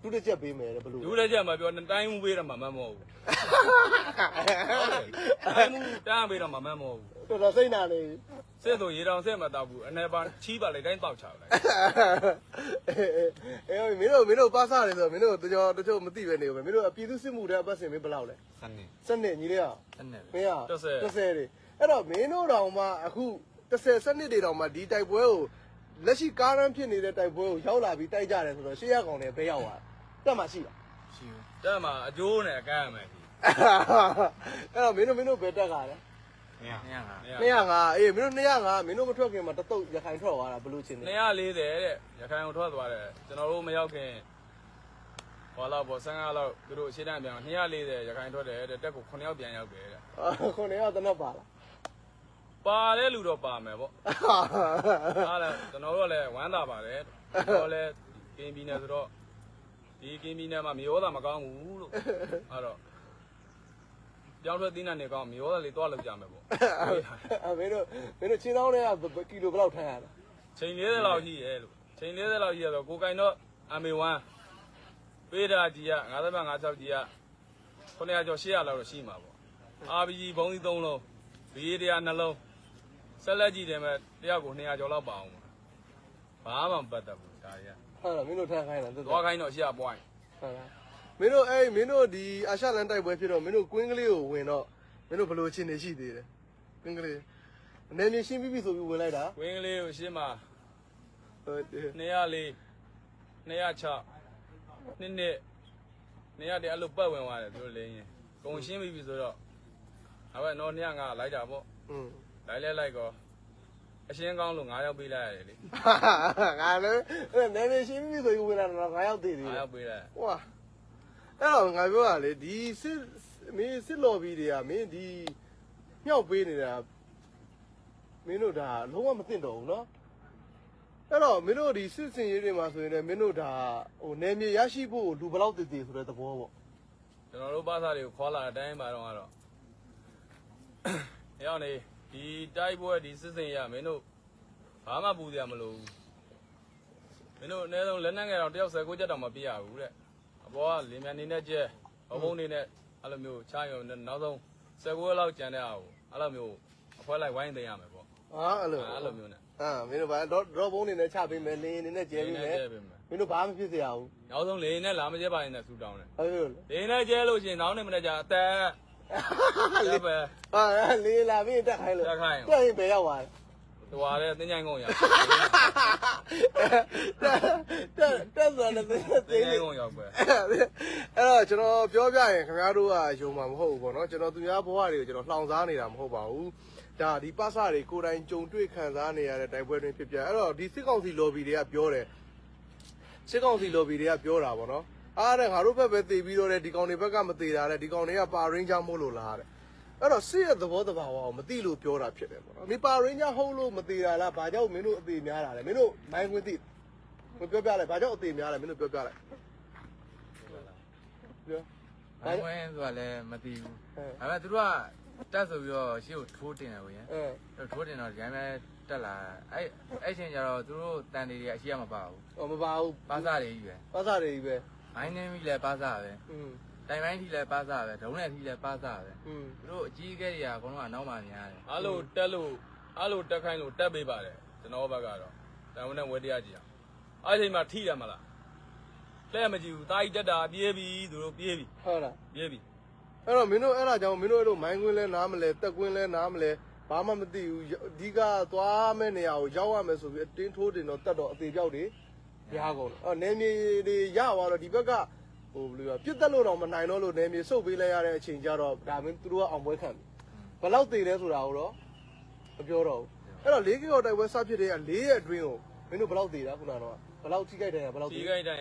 တူတစ်ချက်ပေးမယ်ဘလို့ တူတဲ့ချက်မှာပြောတိုင်းမှုပေးတော့မှမမဟုတ်ဘူးတိုင်းမှုတန်းပေးတော့မှမမဟုတ်ဘူး တော်တော်စိတ်နာနေ စစ်ဆိုရေတောင်ဆက်မတောက်ဘူးအနေပါချီးပါလေတိုင်းတောက်ချလိုက် မင်းတို့ပါစားတယ်ဆိုမင်းတို့တချို့မသိပဲနေဘူးမင်းတို့အပြည်သူစစ်မှုတဲ့အပတ်စဉ်မင်းဘယ်လောက်လဲစနစ်ညီလေးအောင်မင်းက30တွေအဲ့တော့မင်းတို့တောင်မှအခု30စနစ်တွေတောင်မှဒီတိုက်ပွဲကိုလက်ရှိကားရန်ဖြစ်နေတဲ့တိုက်ပွဲကိုရောက်လာပြီးတိုက်ကြတယ်ဆိုတော့ရှေ့ရကောင်တွေဘယ်ရောက်သွားတက်မှရှိလားရှိဘူးတက်မှာအကျိုးနဲ့အကန့်ရမယ် အဲ့တော့မင်းတို့ဘယ်တက်ကြလဲ205အေးမင်းတို့205မင်းတို့မထွက်ခင်မှာတတုတ်ရခိုင်ထွက်သွားတာဘယ်လိုချင်းလဲ240တဲ့ရခိုင်ကိုထွက်သွားတယ်ကျွန်တော်တို့မရောက်ခင်ဟောလောက်ပေါ့15လောက်သူတို့ရှေ့တန်းပြန်240ရခိုင်ထွက်တယ်တဲ့တက်ကို9ယောက်ပြန်ရောက်တယ်တဲ့9ယောက်တနက်ပါလားပါတဲ့လူတော့ပါမယ်ပေါ့အားလည်းကျွန်တော်တို့လည်းဝမ်းသာပါတယ်ကျွန်တော်လည်းကင်းပြည်နယ်ဆိုတော့ဒီကင်းပြည်နယ်မှာမျိုးသားမကောင်းဘူးလို့အဲ့တော့ကြောင်းထွက်သီးနှံနေကောင်းမျိုးသားလေးတွားလောက်ကြမယ်ပေါ့မင်းတို့ချင်းတောင်းတွေကကီလိုဘယ်လောက်ထမ်းရလဲချိန်40လောက်ရှိရဲလို့ချိန်40လောက်ရှိရတော့ကိုကင်တော့ MA1 ပေးတာကြီးက5556ကြီးက900ကျော်800လောက်တော့ရှိမှာပေါ့ RPG ဘုံးသီး3လုံး BA 100 2လုံးဆက်လက်ကြည့်တယ်မဲ့တယောက်ကို200ကျော်လောက်ပါအောင်ဘာမှမပတ်သက်ဘူးဒါကြီးဟုတ်လားမင်းတို့ထမ်းခိုင်းတာသွားခိုင်းတော့ရှေ့က point ဟုတ်လားမင်းတို့ဒီအာရှလန်တိုက်ပွဲဖြစ်တော့မင်းတို့ကွင်းကလေးကိုဝင်တော့မင်းတို့ဘယ်လိုချင်းနေရှိသေးတယ်ကွင်းကလေးအနေနဲ့ရှင်းပြီးပြီဆိုပြီးဝင်လိုက်တာကွင်းကလေးကိုရှင်းမှာဟုတ်တယ်204 206နှစ်200အဲ့လိုပတ်ဝင်သွားတယ်သူတို့လင်းရင်ကုန်ရှင်းပြီးပြီဆိုတော့အဲ့ဘက်တော့205လိုက်တာပေါ့လိုက်ကောအရှင်းကောင်းလို့9ယောက်ပေးလိုက်ရတယ်လေငါလည်းနည်းနည်းရှင်းပြီးဆိုပြီးဝင်လာတော့9ယောက်တည်သေးတယ်9ယောက်ပေးလိုက်ဟွာအဲ့တော့ငါပြောရလေဒီစစ်လော်ဘီတွေကမင်းဒီမြောက်ပေးနေတာမင်းတို့ဒါလုံးဝမသိတော့ဘူးเนาะအဲ့တော့မင်းတို့ဒီစစ်စင်ရေးတွေမှာဆိုရင်လည်းမင်းတို့ဒါဟိုနယ်မြေရရှိဖို့လူဘယ်လောက်တည်တည်ဆိုတဲ့သဘောပေါ့ကျွန်တော်တို့ဘာသာတွေကိုခေါ်လာတဲ့အတိုင်းပါတော့ကတော့ရောက်နေဒီတိုက်ပွဲဒီစစ်စင်ရမင်းတို့ဘာမှပူစရာမလိုဘူးမင်းတို့အနည်းဆုံးလက်နက်ငယ်တော့တယောက်19ချက်တောင်မပြရဘူးတဲ့အပေါ်ကလင်းမြန်နေနဲ့ကျဲဘုံနေနဲ့အဲ့လိုမျိုးချားရုံနဲ့နောက်ဆုံး19လောက်ကျန်တဲ့အားကိုအဲ့လိုမျိုးအဖွဲလိုက်ဝိုင်းသိမ်းရမယ်ပေါ့အဲ့လိုမျိုးနဲ့မင်းတို့ဘာတော့ဘုံနေနဲ့ချပေးမယ်လင်းနေနဲ့ကျဲပေးမယ်မင်းတို့ဘာမှဖြစ်စရာဘူးနောက်ဆုံးလေနဲ့လာမကျဲပါရင်လည်းဆူတောင်းတယ်ဟုတ်လို့လေနဲ့ကျဲလို့ရှိရင်နောက်နေမနေ့ကျအသက်လေးပဲလေးလာပြီးတက်ခိုင်းလို့တက်ရင်ဘယ်ရောက်သွားလဲသွားတယ်တင်းချိုင်းကုန်းရောက်တက်သွားတယ်တင်းချိုင်းကုန်းရောက်ပဲအဲ့တော့ကျွန်တော်ပြောပြရင်ခင်ဗျားတို့ကယုံမှာမဟုတ်ဘူးပေါ့နော်ကျွန်တော်သူများဘဝတွေကိုကျွန်တော်လှောင်စားနေတာမဟုတ်ပါဘူးဒါဒီပစတွေကိုယ်တိုင်ကြုံတွေ့ခံစားနေရတဲ့တိုက်ပွဲတွင်ဖြစ်ပြအဲ့တော့ဒီစစ်ကောင်စီ lobby တွေကပြောတယ်စစ်ကောင်စီ lobby တွေကပြောတာပေါ့နော်အားတဲ့ငါတို့ဘက်ပဲတည်ပြီးတော့ဒီကောင်တွေဘက်ကမတည်တာတဲ့ဒီကောင်တွေကပါရင်းချမို့လို့လားတဲ့အဲ့တော့စစ်ရဲ့သဘောတဘာဝကိုမသိလို့ပြောတာဖြစ်တယ်ပေါ့နော်မင်းပါရင်းချဟုတ်လို့မတည်တာလားဘာကြောင့်မင်းတို့အသေးများတာလဲမင်းတို့မိုင်းခွင်းသိမပြောပြလိုက်ဘာကြောင့်အသေးများလဲမင်းတို့ပြောပြလိုက်ပြောမိုင်းခွင်းဆိုတာလည်းမသိဘူးဒါပေမဲ့သူတို့ကတက်ဆိုပြီးတော့ရှေ့ကိုထိုးတင်တယ်ဗျာထိုးတင်တော့ဒီတိုင်းပဲတက်လာအဲ့ချင်းကျတော့သူတို့တန်တွေအရှိရမပါဘူးမပါဘူးပါစားတွေကြီးပဲပါစားတွေကြီးပဲမိုင်းနေပြီလည်းပါစားပဲတိုင်ပိုင်းထိလည်းပါစားပဲဒုံးနဲ့ထိလည်းပါစားပဲသူတို့အကြီးအကဲတွေကအကုန်လုံးကနောက်မှနေရတယ်အဲ့လိုတက်လို့အဲ့လိုတက်ခိုင်းလို့တက်ပေးပါတယ်ကျွန်တော်ဘက်ကတော့တန်ဝန်နဲ့ဝဲတရားကြည့်အောင်အဲ့ချိန်မှာထိရမလားတဲ့မကြည့်ဘူးတာကြီးတက်တာပြေးပြီသူတို့ပြေးပြီဟုတ်လားပြေးပြီအဲ့တော့မင်းတို့အဲ့ဒါကြောင့်မင်းတို့အဲ့လိုမိုင်းကွင်းလဲနားမလဲတက်ကွင်းလဲနားမလဲဘာမှမသိဘူးအဓိကသွားမဲ့နေရာကိုရောက်ရမယ်ဆိုပြီးအတင်းထိုးတင်တော့တက်တော့အသေးပြောက်တွေရကုန်တယ်နေမြေတွေရသွားတော့ဒီဘက်ကဟိုဘယ်လိုပြစ်တက်လို့တော့မနိုင်တော့လို့နေမြေစုပ်ပေးလိုက်ရတဲ့အချိန်ကျတော့ဒါမင်းသူတို့ကအောင်ပွဲခံပြီဘယ်လောက်သေးလဲဆိုတာကိုတော့မပြောတော့ဘူးအဲ့တော့၄ကီလိုတိုက်ပွဲစဖြစ်တဲ့က၄ရက်အတွင်းကိုမင်းတို့ဘယ်လောက်သေးတာခုနကတော့ဘယ်လောက်ထိခိုက်တယ်ဘယ်လောက်ထိခိုက်တယ်